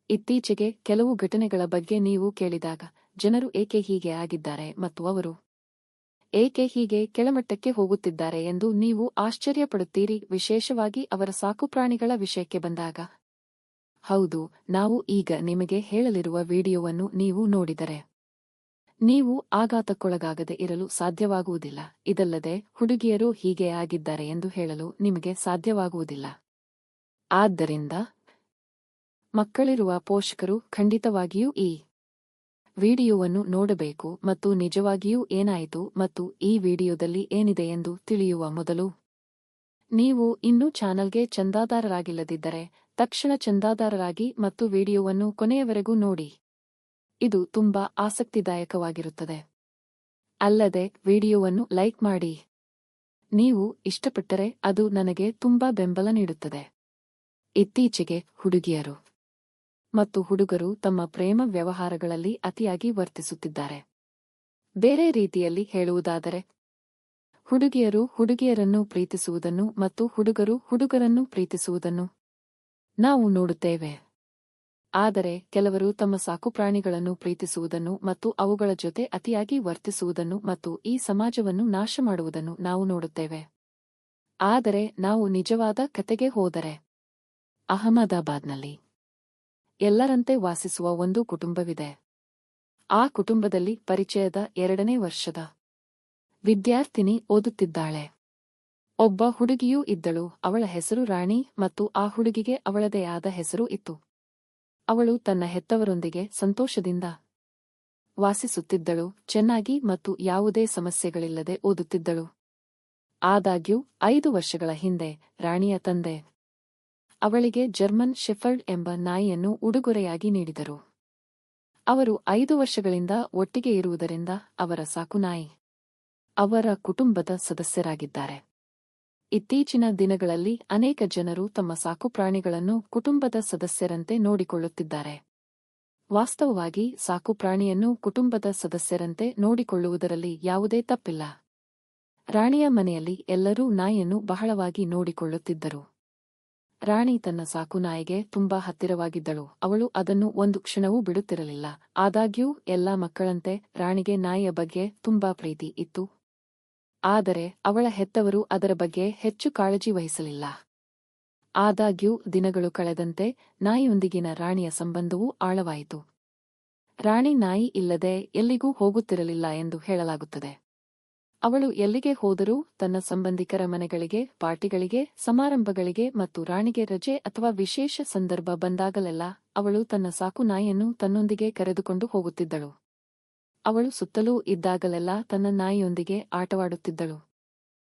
ಇತ್ತೀಚೆಗೆ ಕೆಲವು ಘಟನೆಗಳ ಬಗ್ಗೆ ನೀವು ಕೇಳಿದಾಗ ಜನರು ಏಕೆ ಹೀಗೆ ಆಗಿದ್ದಾರೆ ಮತ್ತು ಅವರು ಏಕೆ ಹೀಗೆ ಕೆಳಮಟ್ಟಕ್ಕೆ ಹೋಗುತ್ತಿದ್ದಾರೆ ಎಂದು ನೀವು ಆಶ್ಚರ್ಯಪಡುತ್ತೀರಿ, ವಿಶೇಷವಾಗಿ ಅವರ ಸಾಕುಪ್ರಾಣಿಗಳ ವಿಷಯಕ್ಕೆ ಬಂದಾಗ. ಹೌದು, ನಾವು ಈಗ ನಿಮಗೆ ಹೇಳಲಿರುವ ವಿಡಿಯೋವನ್ನು ನೀವು ನೋಡಿದರೆ ನೀವು ಆಘಾತಕ್ಕೊಳಗಾಗದೆ ಇರಲು ಸಾಧ್ಯವಾಗುವುದಿಲ್ಲ. ಇದಲ್ಲದೆ ಹುಡುಗಿಯರು ಹೀಗೆ ಆಗಿದ್ದಾರೆ ಎಂದು ಹೇಳಲು ನಿಮಗೆ ಸಾಧ್ಯವಾಗುವುದಿಲ್ಲ. ಆದ್ದರಿಂದ ಮಕ್ಕಳಿರುವ ಪೋಷಕರು ಖಂಡಿತವಾಗಿಯೂ ಈ ವಿಡಿಯೋವನ್ನು ನೋಡಬೇಕು ಮತ್ತು ನಿಜವಾಗಿಯೂ ಏನಾಯಿತು ಮತ್ತು ಈ ವಿಡಿಯೋದಲ್ಲಿ ಏನಿದೆ ಎಂದು ತಿಳಿಯುವ ಮೊದಲು ನೀವು ಇನ್ನೂ ಚಾನಲ್ಗೆ ಚಂದಾದಾರರಾಗಿಲ್ಲದಿದ್ದರೆ ತಕ್ಷಣ ಚಂದಾದಾರರಾಗಿ ಮತ್ತು ವಿಡಿಯೋವನ್ನು ಕೊನೆಯವರೆಗೂ ನೋಡಿ. ಇದು ತುಂಬಾ ಆಸಕ್ತಿದಾಯಕವಾಗಿರುತ್ತದೆ. ಅಲ್ಲದೆ ವಿಡಿಯೋವನ್ನು ಲೈಕ್ ಮಾಡಿ. ನೀವು ಇಷ್ಟಪಟ್ಟರೆ ಅದು ನನಗೆ ತುಂಬಾ ಬೆಂಬಲ ನೀಡುತ್ತದೆ. ಇತ್ತೀಚೆಗೆ ಹುಡುಗಿಯರು ಮತ್ತು ಹುಡುಗರು ತಮ್ಮ ಪ್ರೇಮ ವ್ಯವಹಾರಗಳಲ್ಲಿ ಅತಿಯಾಗಿ ವರ್ತಿಸುತ್ತಿದ್ದಾರೆ. ಬೇರೆ ರೀತಿಯಲ್ಲಿ ಹೇಳುವುದಾದರೆ, ಹುಡುಗಿಯರು ಹುಡುಗಿಯರನ್ನು ಪ್ರೀತಿಸುವುದನ್ನು ಮತ್ತು ಹುಡುಗರು ಹುಡುಗರನ್ನು ಪ್ರೀತಿಸುವುದನ್ನು ನಾವು ನೋಡುತ್ತೇವೆ. ಆದರೆ ಕೆಲವರು ತಮ್ಮ ಸಾಕುಪ್ರಾಣಿಗಳನ್ನು ಪ್ರೀತಿಸುವುದನ್ನು ಮತ್ತು ಅವುಗಳ ಜೊತೆ ಅತಿಯಾಗಿ ವರ್ತಿಸುವುದನ್ನು ಮತ್ತು ಈ ಸಮಾಜವನ್ನು ನಾಶಮಾಡುವುದನ್ನು ನಾವು ನೋಡುತ್ತೇವೆ. ಆದರೆ ನಾವು ನಿಜವಾದ ಕತೆಗೆ ಹೋದರೆ, ಅಹಮದಾಬಾದ್ನಲ್ಲಿ ಎಲ್ಲರಂತೆ ವಾಸಿಸುವ ಒಂದು ಕುಟುಂಬವಿದೆ. ಆ ಕುಟುಂಬದಲ್ಲಿ ಪರಿಚಯದ 2ನೇ ವರ್ಷದ ವಿದ್ಯಾರ್ಥಿನಿ ಓದುತ್ತಿದ್ದಾಳೆ. ಒಬ್ಬ ಹುಡುಗಿಯೂ ಇದ್ದಳು. ಅವಳ ಹೆಸರು ರಾಣಿ ಮತ್ತು ಆ ಹುಡುಗಿಗೆ ಅವಳದೇ ಆದ ಹೆಸರು ಇತ್ತು. ಅವಳು ತನ್ನ ಹೆತ್ತವರೊಂದಿಗೆ ಸಂತೋಷದಿಂದ ವಾಸಿಸುತ್ತಿದ್ದಳು, ಚೆನ್ನಾಗಿ ಮತ್ತು ಯಾವುದೇ ಸಮಸ್ಯೆಗಳಿಲ್ಲದೆ ಓದುತ್ತಿದ್ದಳು. ಆದಾಗ್ಯೂ 5 ವರ್ಷಗಳ ಹಿಂದೆ ರಾಣಿಯ ತಂದೆ ಅವಳಿಗೆ ಜರ್ಮನ್ ಶೆಫರ್ಡ್ ಎಂಬ ನಾಯಿಯನ್ನು ಉಡುಗೊರೆಯಾಗಿ ನೀಡಿದರು. ಅವರು 5 ವರ್ಷಗಳಿಂದ ಒಟ್ಟಿಗೆ ಇರುವುದರಿಂದ ಅವರ ಸಾಕುನಾಯಿ ಅವರ ಕುಟುಂಬದ ಸದಸ್ಯರಾಗಿದ್ದಾರೆ. ಇತ್ತೀಚಿನ ದಿನಗಳಲ್ಲಿ ಅನೇಕ ಜನರು ತಮ್ಮ ಸಾಕುಪ್ರಾಣಿಗಳನ್ನು ಕುಟುಂಬದ ಸದಸ್ಯರಂತೆ ನೋಡಿಕೊಳ್ಳುತ್ತಿದ್ದಾರೆ. ವಾಸ್ತವವಾಗಿ ಸಾಕುಪ್ರಾಣಿಯನ್ನು ಕುಟುಂಬದ ಸದಸ್ಯರಂತೆ ನೋಡಿಕೊಳ್ಳುವುದರಲ್ಲಿ ಯಾವುದೇ ತಪ್ಪಿಲ್ಲ. ರಾಣಿಯ ಮನೆಯಲ್ಲಿ ಎಲ್ಲರೂ ನಾಯಿಯನ್ನು ಬಹಳವಾಗಿ ನೋಡಿಕೊಳ್ಳುತ್ತಿದ್ದರು. ರಾಣಿ ತನ್ನ ಸಾಕುನಾಯಿಗೆ ತುಂಬಾ ಹತ್ತಿರವಾಗಿದ್ದಳು. ಅವಳು ಅದನ್ನು ಒಂದು ಕ್ಷಣವೂ ಬಿಡುತ್ತಿರಲಿಲ್ಲ. ಆದಾಗ್ಯೂ ಎಲ್ಲಾ ಮಕ್ಕಳಂತೆ ರಾಣಿಗೆ ನಾಯಿಯ ಬಗ್ಗೆ ತುಂಬಾ ಪ್ರೀತಿ ಇತ್ತು. ಆದರೆ ಅವಳ ಹೆತ್ತವರು ಅದರ ಬಗ್ಗೆ ಹೆಚ್ಚು ಕಾಳಜಿ ವಹಿಸಲಿಲ್ಲ. ಆದಾಗ್ಯೂ ದಿನಗಳು ಕಳೆದಂತೆ ನಾಯಿಯೊಂದಿಗಿನ ರಾಣಿಯ ಸಂಬಂಧವೂ ಆಳವಾಯಿತು. ರಾಣಿ ನಾಯಿ ಇಲ್ಲದೆ ಎಲ್ಲಿಗೂ ಹೋಗುತ್ತಿರಲಿಲ್ಲ ಎಂದು ಹೇಳಲಾಗುತ್ತದೆ. ಅವಳು ಎಲ್ಲಿಗೆ ಹೋದರೂ ತನ್ನ ಸಂಬಂಧಿಕರ ಮನೆಗಳಿಗೆ, ಪಾರ್ಟಿಗಳಿಗೆ, ಸಮಾರಂಭಗಳಿಗೆ ಮತ್ತು ರಾಣಿಗೆ ರಜೆ ಅಥವಾ ವಿಶೇಷ ಸಂದರ್ಭ ಬಂದಾಗಲೆಲ್ಲ ಅವಳು ತನ್ನ ಸಾಕು ನಾಯಿಯನ್ನು ತನ್ನೊಂದಿಗೆ ಕರೆದುಕೊಂಡು ಹೋಗುತ್ತಿದ್ದಳು. ಅವಳು ಸುತ್ತಲೂ ಇದ್ದಾಗಲೆಲ್ಲ ತನ್ನ ನಾಯಿಯೊಂದಿಗೆ ಆಟವಾಡುತ್ತಿದ್ದಳು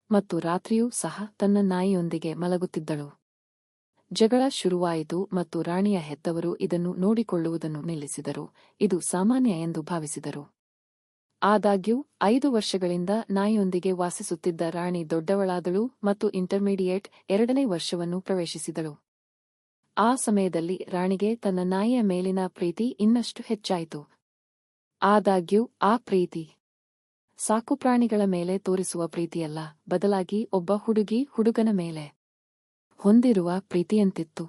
ಮತ್ತು ರಾತ್ರಿಯೂ ಸಹ ತನ್ನ ನಾಯಿಯೊಂದಿಗೆ ಮಲಗುತ್ತಿದ್ದಳು. ಜಗಳ ಶುರುವಾಯಿತು ಮತ್ತು ರಾಣಿಯ ಹೆತ್ತವರು ಇದನ್ನು ನೋಡಿಕೊಳ್ಳುವುದನ್ನು ನಿಲ್ಲಿಸಿದರು. ಇದು ಸಾಮಾನ್ಯ ಎಂದು ಭಾವಿಸಿದರು. ಆದಾಗ್ಯೂ 5 ವರ್ಷಗಳಿಂದ ನಾಯಿಯೊಂದಿಗೆ ವಾಸಿಸುತ್ತಿದ್ದ ರಾಣಿ ದೊಡ್ಡವಳಾದಳು ಮತ್ತು ಇಂಟರ್ಮೀಡಿಯೇಟ್ 2ನೇ ವರ್ಷವನ್ನು ಪ್ರವೇಶಿಸಿದಳು. ಆ ಸಮಯದಲ್ಲಿ ರಾಣಿಗೆ ತನ್ನ ನಾಯಿಯ ಮೇಲಿನ ಪ್ರೀತಿ ಇನ್ನಷ್ಟು ಹೆಚ್ಚಾಯಿತು. ಆದಾಗ್ಯೂ ಆ ಪ್ರೀತಿ ಸಾಕುಪ್ರಾಣಿಗಳ ಮೇಲೆ ತೋರಿಸುವ ಪ್ರೀತಿಯಲ್ಲ, ಬದಲಾಗಿ ಒಬ್ಬ ಹುಡುಗಿ ಹುಡುಗನ ಮೇಲೆ ಹೊಂದಿರುವ ಪ್ರೀತಿಯಂತಿತ್ತು.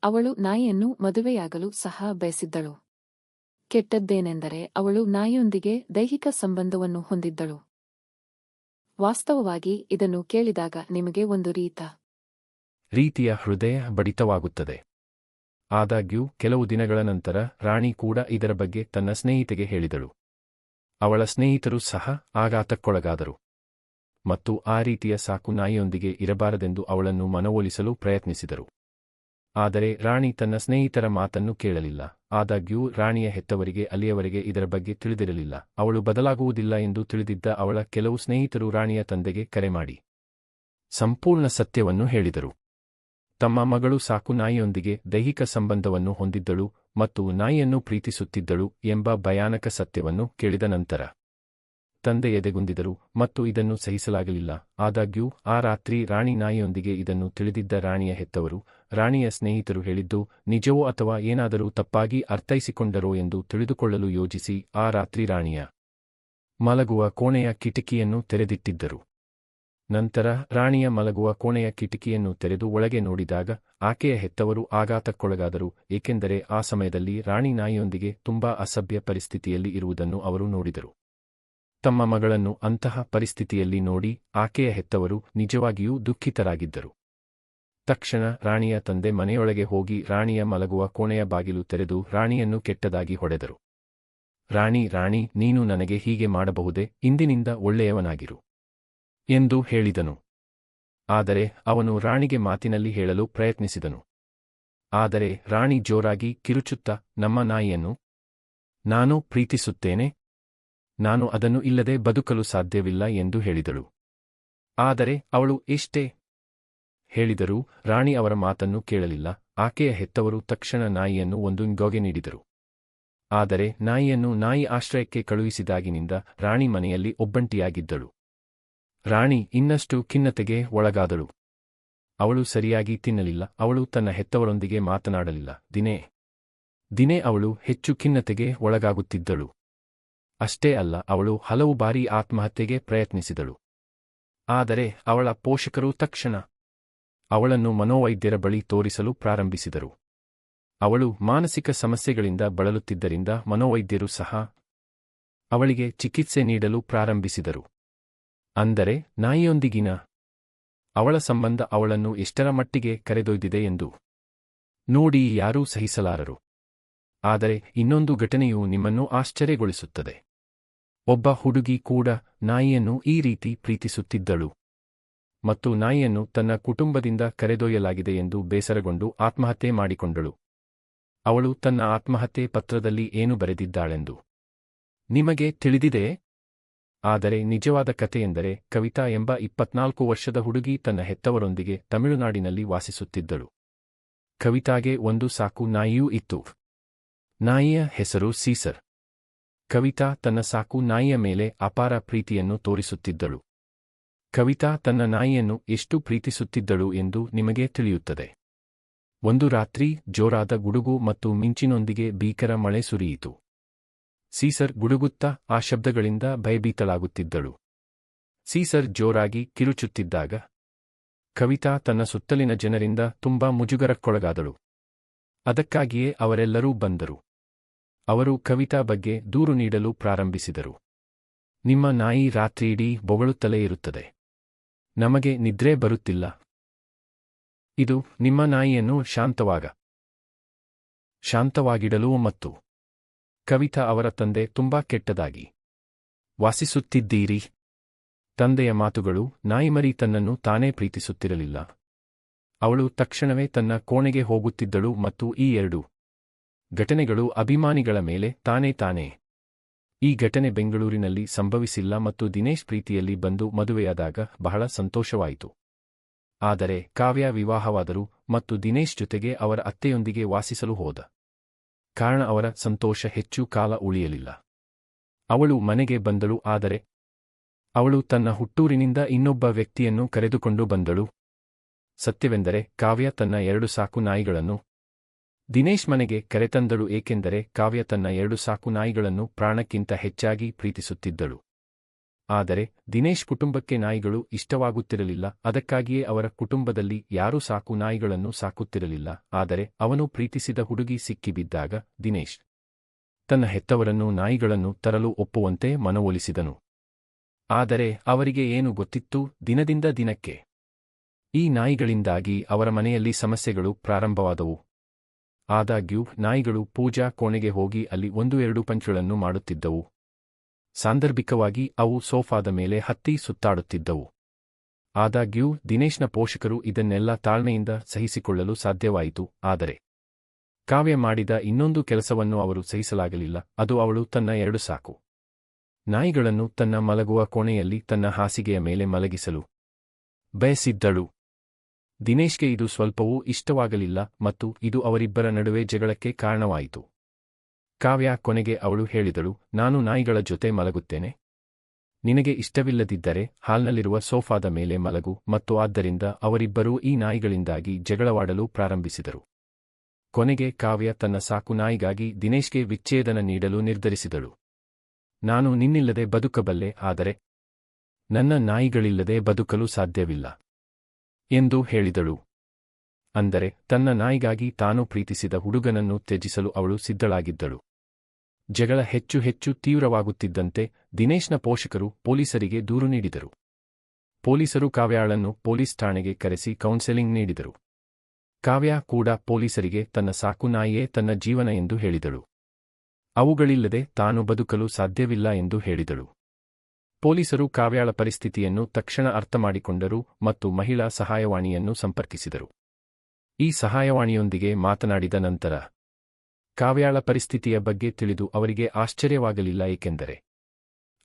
ಅವಳು ನಾಯಿಯನ್ನು ಮದುವೆಯಾಗಲು ಸಹ ಬಯಸಿದ್ದಳು. ಕೆಟ್ಟದ್ದೇನೆಂದರೆ ಅವಳು ನಾಯಿಯೊಂದಿಗೆ ದೈಹಿಕ ಸಂಬಂಧವನ್ನು ಹೊಂದಿದ್ದಳು. ವಾಸ್ತವವಾಗಿ ಇದನ್ನು ಕೇಳಿದಾಗ ನಿಮಗೆ ಒಂದು ರೀತಿಯ ಹೃದಯ ಬಡಿತವಾಗುತ್ತದೆ. ಆದಾಗ್ಯೂ ಕೆಲವು ದಿನಗಳ ನಂತರ ರಾಣಿ ಕೂಡ ಇದರ ಬಗ್ಗೆ ತನ್ನ ಸ್ನೇಹಿತೆಗೆ ಹೇಳಿದಳು. ಅವಳ ಸ್ನೇಹಿತರು ಸಹ ಆಘಾತಕ್ಕೊಳಗಾದರು ಮತ್ತು ಆ ರೀತಿಯ ಸಾಕು ನಾಯಿಯೊಂದಿಗೆ ಇರಬಾರದೆಂದು ಅವಳನ್ನು ಮನವೊಲಿಸಲು ಪ್ರಯತ್ನಿಸಿದರು. ಆದರೆ ರಾಣಿ ತನ್ನ ಸ್ನೇಹಿತರ ಮಾತನ್ನು ಕೇಳಲಿಲ್ಲ. ಆದಾಗ್ಯೂ ರಾಣಿಯ ಹೆತ್ತವರಿಗೆ ಅಲ್ಲಿಯವರೆಗೆ ಇದರ ಬಗ್ಗೆ ತಿಳಿದಿರಲಿಲ್ಲ. ಅವಳು ಬದಲಾಗುವುದಿಲ್ಲ ಎಂದು ತಿಳಿದಿದ್ದ ಅವಳ ಕೆಲವು ಸ್ನೇಹಿತರು ರಾಣಿಯ ತಂದೆಗೆ ಕರೆ ಮಾಡಿ ಸಂಪೂರ್ಣ ಸತ್ಯವನ್ನು ಹೇಳಿದರು. ತಮ್ಮ ಮಗಳು ಸಾಕು ನಾಯಿಯೊಂದಿಗೆ ದೈಹಿಕ ಸಂಬಂಧವನ್ನು ಹೊಂದಿದ್ದಳು ಮತ್ತು ನಾಯಿಯನ್ನು ಪ್ರೀತಿಸುತ್ತಿದ್ದಳು ಎಂಬ ಭಯಾನಕ ಸತ್ಯವನ್ನು ಕೇಳಿದ ನಂತರ ತಂದೆ ಎದೆಗುಂದಿದರು ಮತ್ತು ಇದನ್ನು ಸಹಿಸಲಾಗಲಿಲ್ಲ. ಆದಾಗ್ಯೂ ಆ ರಾತ್ರಿ ರಾಣಿ ನಾಯಿಯೊಂದಿಗೆ ಇದನ್ನು ತಿಳಿದಿದ್ದ ರಾಣಿಯ ಹೆತ್ತವರು ರಾಣಿಯ ಸ್ನೇಹಿತರು ಹೇಳಿದ್ದು ನಿಜವೋ ಅಥವಾ ಏನಾದರೂ ತಪ್ಪಾಗಿ ಅರ್ಥೈಸಿಕೊಂಡರೋ ಎಂದು ತಿಳಿದುಕೊಳ್ಳಲು ಯೋಜಿಸಿ ಆ ರಾತ್ರಿ ರಾಣಿಯ ಮಲಗುವ ಕೋಣೆಯ ಕಿಟಕಿಯನ್ನು ತೆರೆದಿಟ್ಟಿದ್ದರು. ನಂತರ ರಾಣಿಯ ಮಲಗುವ ಕೋಣೆಯ ಕಿಟಕಿಯನ್ನು ತೆರೆದು ಒಳಗೆ ನೋಡಿದಾಗ ಆಕೆಯ ಹೆತ್ತವರು ಆಘಾತಕ್ಕೊಳಗಾದರು, ಏಕೆಂದರೆ ಆ ಸಮಯದಲ್ಲಿ ರಾಣಿ ನಾಯಿಯೊಂದಿಗೆ ತುಂಬಾ ಅಸಭ್ಯ ಪರಿಸ್ಥಿತಿಯಲ್ಲಿ ಇರುವುದನ್ನು ಅವರು ನೋಡಿದರು. ತಮ್ಮ ಮಗಳನ್ನು ಅಂತಹ ಪರಿಸ್ಥಿತಿಯಲ್ಲಿ ನೋಡಿ ಆಕೆಯ ಹೆತ್ತವರು ನಿಜವಾಗಿಯೂ ದುಃಖಿತರಾಗಿದ್ದರು. ತಕ್ಷಣ ರಾಣಿಯ ತಂದೆ ಮನೆಯೊಳಗೆ ಹೋಗಿ ರಾಣಿಯ ಮಲಗುವ ಕೋಣೆಯ ಬಾಗಿಲು ತೆರೆದು ರಾಣಿಯನ್ನು ಕೆಟ್ಟದಾಗಿ ಹೊಡೆದರು. ರಾಣಿ, ನೀನು ನನಗೆ ಹೀಗೆ ಮಾಡಬಹುದೇ? ಇಂದಿನಿಂದ ಒಳ್ಳೆಯವನಾಗಿರು ಎಂದು ಹೇಳಿದನು. ಆದರೆ ಅವನು ರಾಣಿಗೆ ಮಾತಿನಲ್ಲಿ ಹೇಳಲು ಪ್ರಯತ್ನಿಸಿದನು. ಆದರೆ ರಾಣಿ ಜೋರಾಗಿ ಕಿರುಚುತ್ತಾ, ನಮ್ಮ ನಾಯಿಯನ್ನು ನಾನು ಪ್ರೀತಿಸುತ್ತೇನೆ, ನಾನು ಅದನ್ನು ಇಲ್ಲದೆ ಬದುಕಲು ಸಾಧ್ಯವಿಲ್ಲ ಎಂದು ಹೇಳಿದಳು. ಆದರೆ ಅವಳು ಎಷ್ಟೇ ಹೇಳಿದರೂ ರಾಣಿ ಅವರ ಮಾತನ್ನು ಕೇಳಲಿಲ್ಲ. ಆಕೆಯ ಹೆತ್ತವರು ತಕ್ಷಣ ನಾಯಿಯನ್ನು ಒಂದು ಗೋಗೆ ನೀಡಿದರು. ಆದರೆ ನಾಯಿಯನ್ನು ನಾಯಿ ಆಶ್ರಯಕ್ಕೆ ಕಳುಹಿಸಿದಾಗಿನಿಂದ ರಾಣಿ ಮನೆಯಲ್ಲಿ ಒಬ್ಬಂಟಿಯಾಗಿದ್ದಳು. ರಾಣಿ ಇನ್ನಷ್ಟು ಖಿನ್ನತೆಗೆ ಒಳಗಾದಳು. ಅವಳು ಸರಿಯಾಗಿ ತಿನ್ನಲಿಲ್ಲ, ಅವಳು ತನ್ನ ಹೆತ್ತವರೊಂದಿಗೆ ಮಾತನಾಡಲಿಲ್ಲ. ದಿನೇ ಅವಳು ಹೆಚ್ಚು ಖಿನ್ನತೆಗೆ ಒಳಗಾಗುತ್ತಿದ್ದಳು. ಅಷ್ಟೇ ಅಲ್ಲ, ಅವಳು ಹಲವು ಬಾರಿ ಆತ್ಮಹತ್ಯೆಗೆ ಪ್ರಯತ್ನಿಸಿದಳು. ಆದರೆ ಅವಳ ಪೋಷಕರು ತಕ್ಷಣ ಅವಳನ್ನು ಮನೋವೈದ್ಯರ ಬಳಿ ತೋರಿಸಲು ಪ್ರಾರಂಭಿಸಿದರು. ಅವಳು ಮಾನಸಿಕ ಸಮಸ್ಯೆಗಳಿಂದ ಬಳಲುತ್ತಿದ್ದರಿಂದ ಮನೋವೈದ್ಯರು ಸಹ ಅವಳಿಗೆ ಚಿಕಿತ್ಸೆ ನೀಡಲು ಪ್ರಾರಂಭಿಸಿದರು. ಅಂದರೆ ನಾಯಿಯೊಂದಿಗಿನ ಅವಳ ಸಂಬಂಧ ಅವಳನ್ನು ಎಷ್ಟರ ಮಟ್ಟಿಗೆ ಕರೆದೊಯ್ದಿದೆ ಎಂದು ನೋಡಿ ಯಾರೂ ಸಹಿಸಲಾರರು. ಆದರೆ ಇನ್ನೊಂದು ಘಟನೆಯು ನಿಮ್ಮನ್ನು ಆಶ್ಚರ್ಯಗೊಳಿಸುತ್ತದೆ. ಒಬ್ಬ ಹುಡುಗಿ ಕೂಡ ನಾಯಿಯನ್ನು ಈ ರೀತಿ ಪ್ರೀತಿಸುತ್ತಿದ್ದಳು ಮತ್ತು ನಾಯಿಯನ್ನು ತನ್ನ ಕುಟುಂಬದಿಂದ ಕರೆದೊಯ್ಯಲಾಗಿದೆ ಎಂದು ಬೇಸರಗೊಂಡು ಆತ್ಮಹತ್ಯೆ ಮಾಡಿಕೊಂಡಳು. ಅವಳು ತನ್ನ ಆತ್ಮಹತ್ಯೆ ಪತ್ರದಲ್ಲಿ ಏನು ಬರೆದಿದ್ದಾಳೆಂದು ನಿಮಗೆ ತಿಳಿದಿದೆಯೇ? ಆದರೆ ನಿಜವಾದ ಕಥೆಯೆಂದರೆ, ಕವಿತಾ ಎಂಬ 24 ವರ್ಷದ ಹುಡುಗಿ ತನ್ನ ಹೆತ್ತವರೊಂದಿಗೆ ತಮಿಳುನಾಡಿನಲ್ಲಿ ವಾಸಿಸುತ್ತಿದ್ದಳು. ಕವಿತಾಗೆ ಒಂದು ಸಾಕು ನಾಯಿಯೂ ಇತ್ತು. ನಾಯಿಯ ಹೆಸರು ಸೀಸರ್. ಕವಿತಾ ತನ್ನ ಸಾಕು ನಾಯಿಯ ಮೇಲೆ ಅಪಾರ ಪ್ರೀತಿಯನ್ನು ತೋರಿಸುತ್ತಿದ್ದಳು. ಕವಿತಾ ತನ್ನ ನಾಯಿಯನ್ನು ಎಷ್ಟು ಪ್ರೀತಿಸುತ್ತಿದ್ದಳು ಎಂದು ನಿಮಗೆ ತಿಳಿಯುತ್ತದೆ. ಒಂದು ರಾತ್ರಿ ಜೋರಾದ ಗುಡುಗು ಮತ್ತು ಮಿಂಚಿನೊಂದಿಗೆ ಭೀಕರ ಮಳೆ ಸುರಿಯಿತು. ಸೀಸರ್ ಗುಡುಗುತ್ತಾ ಆ ಶಬ್ದಗಳಿಂದ ಭಯಭೀತಳಾಗುತ್ತಿದ್ದಳು. ಸೀಸರ್ ಜೋರಾಗಿ ಕಿರುಚುತ್ತಿದ್ದಾಗ ಕವಿತಾ ತನ್ನ ಸುತ್ತಲಿನ ಜನರಿಂದ ತುಂಬಾ ಮುಜುಗರಕ್ಕೊಳಗಾದಳು. ಅದಕ್ಕಾಗಿಯೇ ಅವರೆಲ್ಲರೂ ಬಂದರು. ಅವರು ಕವಿತಾ ಬಗ್ಗೆ ದೂರು ನೀಡಲು ಪ್ರಾರಂಭಿಸಿದರು. ನಿಮ್ಮ ನಾಯಿ ರಾತ್ರಿಯಿಡೀ ಬೊಗಳುತ್ತಲೇ ಇರುತ್ತದೆ. ನಮಗೆ ನಿದ್ರೆ ಬರುತ್ತಿಲ್ಲ. ಇದು ನಿಮ್ಮ ನಾಯಿಯನ್ನು ಶಾಂತವಾಗಿಡಲು ಮತ್ತು ಕವಿತಾ ಅವರ ತಂದೆ ತುಂಬಾ ಕೆಟ್ಟದಾಗಿ ವಾಸಿಸುತ್ತಿದ್ದೀರಿ. ತಂದೆಯ ಮಾತುಗಳು. ನಾಯಿಮರಿ ತನ್ನನ್ನು ತಾನೇ ಪ್ರೀತಿಸುತ್ತಿರಲಿಲ್ಲ. ಅವಳು ತಕ್ಷಣವೇ ತನ್ನ ಕೋಣೆಗೆ ಹೋಗುತ್ತಿದ್ದಳು ಮತ್ತು ಈ ಎರಡು ಘಟನೆಗಳು ಅಭಿಮಾನಿಗಳ ಮೇಲೆ ತಾನೇ. ಈ ಘಟನೆ ಬೆಂಗಳೂರಿನಲ್ಲಿ ಸಂಭವಿಸಿಲ್ಲ ಮತ್ತು ದಿನೇಶ್ ಪ್ರೀತಿಯಲ್ಲಿ ಬಂದು ಮದುವೆಯಾದಾಗ ಬಹಳ ಸಂತೋಷವಾಯಿತು. ಆದರೆ ಕಾವ್ಯ ವಿವಾಹವಾದರು ಮತ್ತು ದಿನೇಶ್ ಜೊತೆಗೆ ಅವರ ಅತ್ತೆಯೊಂದಿಗೆ ವಾಸಿಸಲು ಹೋದ ಕಾರಣ ಅವರ ಸಂತೋಷ ಹೆಚ್ಚು ಕಾಲ ಉಳಿಯಲಿಲ್ಲ. ಅವಳು ಮನೆಗೆ ಬಂದಳು, ಆದರೆ ಅವಳು ತನ್ನ ಹುಟ್ಟೂರಿನಿಂದ ಇನ್ನೊಬ್ಬ ವ್ಯಕ್ತಿಯನ್ನು ಕರೆದುಕೊಂಡು ಬಂದಳು. ಸತ್ಯವೆಂದರೆ ಕಾವ್ಯ ತನ್ನ 2 ಸಾಕು ನಾಯಿಗಳನ್ನು ದಿನೇಶ್ ಮನೆಗೆ ಕರೆತಂದಳು, ಏಕೆಂದರೆ ಕಾವ್ಯ ತನ್ನ 2 ಸಾಕು ನಾಯಿಗಳನ್ನು ಪ್ರಾಣಕ್ಕಿಂತ ಹೆಚ್ಚಾಗಿ ಪ್ರೀತಿಸುತ್ತಿದ್ದಳು. ಆದರೆ ದಿನೇಶ್ ಕುಟುಂಬಕ್ಕೆ ನಾಯಿಗಳು ಇಷ್ಟವಾಗುತ್ತಿರಲಿಲ್ಲ. ಅದಕ್ಕಾಗಿಯೇ ಅವರ ಕುಟುಂಬದಲ್ಲಿ ಯಾರೂ ಸಾಕು ನಾಯಿಗಳನ್ನು ಸಾಕುತ್ತಿರಲಿಲ್ಲ. ಆದರೆ ಅವನು ಪ್ರೀತಿಸಿದ ಹುಡುಗಿ ಸಿಕ್ಕಿಬಿದ್ದಾಗ ದಿನೇಶ್ ತನ್ನ ಹೆತ್ತವರನ್ನು ನಾಯಿಗಳನ್ನು ತರಲು ಒಪ್ಪುವಂತೆ ಮನವೊಲಿಸಿದನು. ಆದರೆ ಅವರಿಗೆ ಏನು ಗೊತ್ತಿತ್ತು, ದಿನದಿಂದ ದಿನಕ್ಕೆ ಈ ನಾಯಿಗಳಿಂದಾಗಿ ಅವರ ಮನೆಯಲ್ಲಿ ಸಮಸ್ಯೆಗಳು ಪ್ರಾರಂಭವಾದವು. ಆದಾಗ್ಯೂ ನಾಯಿಗಳು ಪೂಜಾ ಕೋಣೆಗೆ ಹೋಗಿ ಅಲ್ಲಿ 1-2 ಪಂಚ್ಗಳನ್ನು ಮಾಡುತ್ತಿದ್ದವು. ಸಾಂದರ್ಭಿಕವಾಗಿ ಅವು ಸೋಫಾದ ಮೇಲೆ ಹತ್ತಿ ಸುತ್ತಾಡುತ್ತಿದ್ದವು. ಆದಾಗ್ಯೂ ದಿನೇಶ್ನ ಪೋಷಕರು ಇದನ್ನೆಲ್ಲ ತಾಳ್ಮೆಯಿಂದ ಸಹಿಸಿಕೊಳ್ಳಲು ಸಾಧ್ಯವಾಯಿತು. ಆದರೆ ಕಾವ್ಯ ಮಾಡಿದ ಇನ್ನೊಂದು ಕೆಲಸವನ್ನು ಅವರು ಸಹಿಸಲಾಗಲಿಲ್ಲ. ಅದು ಅವಳು ತನ್ನ 2 ಸಾಕು ನಾಯಿಗಳನ್ನು ತನ್ನ ಮಲಗುವ ಕೋಣೆಯಲ್ಲಿ ತನ್ನ ಹಾಸಿಗೆಯ ಮೇಲೆ ಮಲಗಿಸಲು ಬಯಸಿದ್ದಳು. ದಿನೇಶ್ಗೆ ಇದು ಸ್ವಲ್ಪವೂ ಇಷ್ಟವಾಗಲಿಲ್ಲ ಮತ್ತು ಇದು ಅವರಿಬ್ಬರ ನಡುವೆ ಜಗಳಕ್ಕೆ ಕಾರಣವಾಯಿತು. ಕಾವ್ಯ ಕೊನೆಗೆ ಅವಳು ಹೇಳಿದಳು, ನಾನು ನಾಯಿಗಳ ಜೊತೆ ಮಲಗುತ್ತೇನೆ. ನಿನಗೆ ಇಷ್ಟವಿಲ್ಲದಿದ್ದರೆ ಹಾಲ್ನಲ್ಲಿರುವ ಸೋಫಾದ ಮೇಲೆ ಮಲಗು. ಮತ್ತು ಆದ್ದರಿಂದ ಅವರಿಬ್ಬರೂ ಈ ನಾಯಿಗಳಿಂದಾಗಿ ಜಗಳವಾಡಲು ಪ್ರಾರಂಭಿಸಿದರು. ಕೊನೆಗೆ ಕಾವ್ಯ ತನ್ನ ಸಾಕು ನಾಯಿಗಾಗಿ ದಿನೇಶ್ಗೆ ವಿಚ್ಛೇದನ ನೀಡಲು ನಿರ್ಧರಿಸಿದಳು. ನಾನು ನಿನ್ನಿಲ್ಲದೆ ಬದುಕಬಲ್ಲೆ, ಆದರೆ ನನ್ನ ನಾಯಿಗಳಿಲ್ಲದೆ ಬದುಕಲು ಸಾಧ್ಯವಿಲ್ಲ ಎಂದು ಹೇಳಿದಳು. ಅಂದರೆ ತನ್ನ ನಾಯಿಗಾಗಿ ತಾನು ಪ್ರೀತಿಸಿದ ಹುಡುಗನನ್ನು ತ್ಯಜಿಸಲು ಅವಳು ಸಿದ್ಧಳಾಗಿದ್ದಳು. ಜಗಳ ಹೆಚ್ಚು ಹೆಚ್ಚು ತೀವ್ರವಾಗುತ್ತಿದ್ದಂತೆ ದಿನೇಶ್ನ ಪೋಷಕರು ಪೊಲೀಸರಿಗೆ ದೂರು ನೀಡಿದರು. ಪೊಲೀಸರು ಕಾವ್ಯಾಳನ್ನು ಪೊಲೀಸ್ ಠಾಣೆಗೆ ಕರೆಸಿ ಕೌನ್ಸೆಲಿಂಗ್ ನೀಡಿದರು. ಕಾವ್ಯ ಕೂಡ ಪೊಲೀಸರಿಗೆ ತನ್ನ ಸಾಕು ನಾಯಿಯೇ ತನ್ನ ಜೀವನ ಎಂದು ಹೇಳಿದಳು. ಅವುಗಳಿಲ್ಲದೆ ತಾನು ಬದುಕಲು ಸಾಧ್ಯವಿಲ್ಲ ಎಂದು ಹೇಳಿದಳು. ಪೊಲೀಸರು ಕಾವ್ಯಾಳ ಪರಿಸ್ಥಿತಿಯನ್ನು ತಕ್ಷಣ ಅರ್ಥಮಾಡಿಕೊಂಡರು ಮತ್ತು ಮಹಿಳಾ ಸಹಾಯವಾಣಿಯನ್ನು ಸಂಪರ್ಕಿಸಿದರು. ಈ ಸಹಾಯವಾಣಿಯೊಂದಿಗೆ ಮಾತನಾಡಿದ ನಂತರ ಕಾವ್ಯಾಳ ಪರಿಸ್ಥಿತಿಯ ಬಗ್ಗೆ ತಿಳಿದು ಅವರಿಗೆ ಆಶ್ಚರ್ಯವಾಗಲಿಲ್ಲ, ಏಕೆಂದರೆ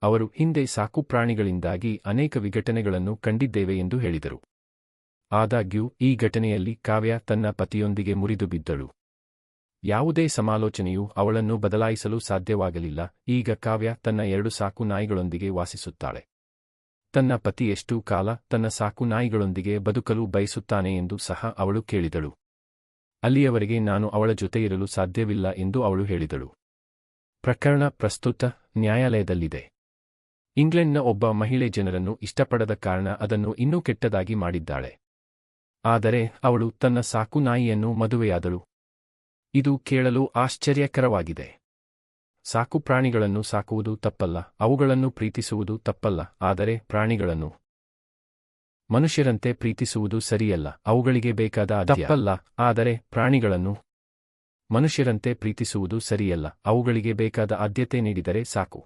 ಅವರು ಹಿಂದೆ ಸಾಕುಪ್ರಾಣಿಗಳಿಂದಾಗಿ ಅನೇಕ ವಿಘಟನೆಗಳನ್ನು ಕಂಡಿದ್ದೇವೆ ಎಂದು ಹೇಳಿದರು. ಆದಾಗ್ಯೂ ಈ ಘಟನೆಯಲ್ಲಿ ಕಾವ್ಯ ತನ್ನ ಪತಿಯೊಂದಿಗೆ ಮುರಿದು ಬಿದ್ದಳು. ಯಾವುದೇ ಸಮಾಲೋಚನೆಯೂ ಅವಳನ್ನು ಬದಲಾಯಿಸಲು ಸಾಧ್ಯವಾಗಲಿಲ್ಲ. ಈಗ ಕಾವ್ಯ ತನ್ನ 2 ಸಾಕು ನಾಯಿಗಳೊಂದಿಗೆ ವಾಸಿಸುತ್ತಾಳೆ. ತನ್ನ ಪತಿ ಎಷ್ಟು ಕಾಲ ತನ್ನ ಸಾಕು ನಾಯಿಗಳೊಂದಿಗೆ ಬದುಕಲು ಬಯಸುತ್ತಾನೆ ಎಂದು ಸಹ ಅವಳು ಕೇಳಿದಳು. ಅಲ್ಲಿಯವರೆಗೆ ನಾನು ಅವಳ ಜೊತೆ ಇರಲು ಸಾಧ್ಯವಿಲ್ಲ ಎಂದು ಅವಳು ಹೇಳಿದಳು. ಪ್ರಕರಣ ಪ್ರಸ್ತುತ ನ್ಯಾಯಾಲಯದಲ್ಲಿದೆ. ಇಂಗ್ಲೆಂಡ್ನ ಒಬ್ಬ ಮಹಿಳೆ ಜನರನ್ನು ಇಷ್ಟಪಡದ ಕಾರಣ ಅದನ್ನು ಇನ್ನೂ ಕೆಟ್ಟದಾಗಿ ಮಾಡಿದ್ದಾಳೆ. ಆದರೆ ಅವಳು ತನ್ನ ಸಾಕು ನಾಯಿಯನ್ನು ಮದುವೆಯಾದಳು. ಇದು ಕೇಳಲು ಆಶ್ಚರ್ಯಕರವಾಗಿದೆ. ಸಾಕು ಪ್ರಾಣಿಗಳನ್ನು ಸಾಕುವುದು ತಪ್ಪಲ್ಲ, ಅವುಗಳನ್ನು ಪ್ರೀತಿಸುವುದು ತಪ್ಪಲ್ಲ. ಆದರೆ ಪ್ರಾಣಿಗಳನ್ನು ಮನುಷ್ಯರಂತೆ ಪ್ರೀತಿಸುವುದು ಸರಿಯಲ್ಲ. ಅವುಗಳಿಗೆ ಬೇಕಾದ ತಪ್ಪಲ್ಲ. ಆದರೆ ಪ್ರಾಣಿಗಳನ್ನು ಮನುಷ್ಯರಂತೆ ಪ್ರೀತಿಸುವುದು ಸರಿಯಲ್ಲ. ಅವುಗಳಿಗೆ ಬೇಕಾದ ಆದ್ಯತೆ ನೀಡಿದರೆ ಸಾಕು.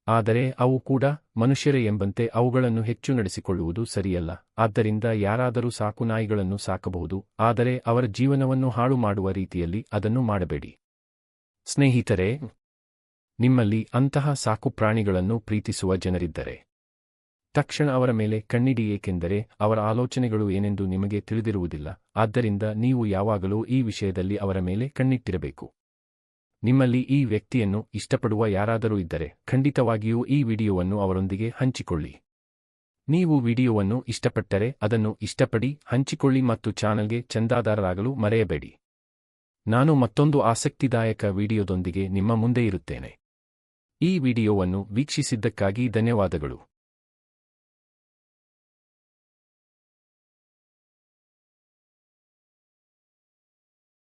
ಆದರೆ ಅವು ಕೂಡ ಮನುಷ್ಯರೇ ಎಂಬಂತೆ ಅವುಗಳನ್ನು ಹೆಚ್ಚು ನಡೆಸಿಕೊಳ್ಳುವುದು ಸರಿಯಲ್ಲ. ಆದ್ದರಿಂದ ಯಾರಾದರೂ ಸಾಕು ನಾಯಿಗಳನ್ನು ಸಾಕಬಹುದು, ಆದರೆ ಅವರ ಜೀವನವನ್ನು ಹಾಳು ಮಾಡುವ ರೀತಿಯಲ್ಲಿ ಅದನ್ನು ಮಾಡಬೇಡಿ. ಸ್ನೇಹಿತರೆ, ನಿಮ್ಮಲ್ಲಿ ಅಂತಹ ಸಾಕು ಪ್ರಾಣಿಗಳನ್ನು ಪ್ರೀತಿಸುವ ಜನರಿದ್ದರೆ ತಕ್ಷಣ ಅವರ ಮೇಲೆ ಕಣ್ಣಿಡಿ, ಏಕೆಂದರೆ ಅವರ ಆಲೋಚನೆಗಳು ಏನೆಂದು ನಿಮಗೆ ತಿಳಿದಿರುವುದಿಲ್ಲ. ಆದ್ದರಿಂದ ನೀವು ಯಾವಾಗಲೂ ಈ ವಿಷಯದಲ್ಲಿ ಅವರ ಮೇಲೆ ಕಣ್ಣಿಟ್ಟಿರಬೇಕು. ನಿಮ್ಮಲ್ಲಿ ಈ ವ್ಯಕ್ತಿಯನ್ನು ಇಷ್ಟಪಡುವ ಯಾರಾದರೂ ಇದ್ದರೆ ಖಂಡಿತವಾಗಿಯೂ ಈ ವಿಡಿಯೋವನ್ನು ಅವರೊಂದಿಗೆ ಹಂಚಿಕೊಳ್ಳಿ. ನೀವು ವಿಡಿಯೋವನ್ನು ಇಷ್ಟಪಟ್ಟರೆ ಅದನ್ನು ಇಷ್ಟಪಡಿ, ಹಂಚಿಕೊಳ್ಳಿ ಮತ್ತು ಚಾನಲ್ಗೆ ಚಂದಾದಾರರಾಗಲು ಮರೆಯಬೇಡಿ. ನಾನು ಮತ್ತೊಂದು ಆಸಕ್ತಿದಾಯಕ ವಿಡಿಯೋದೊಂದಿಗೆ ನಿಮ್ಮ ಮುಂದೆ ಇರುತ್ತೇನೆ. ಈ ವಿಡಿಯೋವನ್ನು ವೀಕ್ಷಿಸಿದ್ದಕ್ಕಾಗಿ ಧನ್ಯವಾದಗಳು.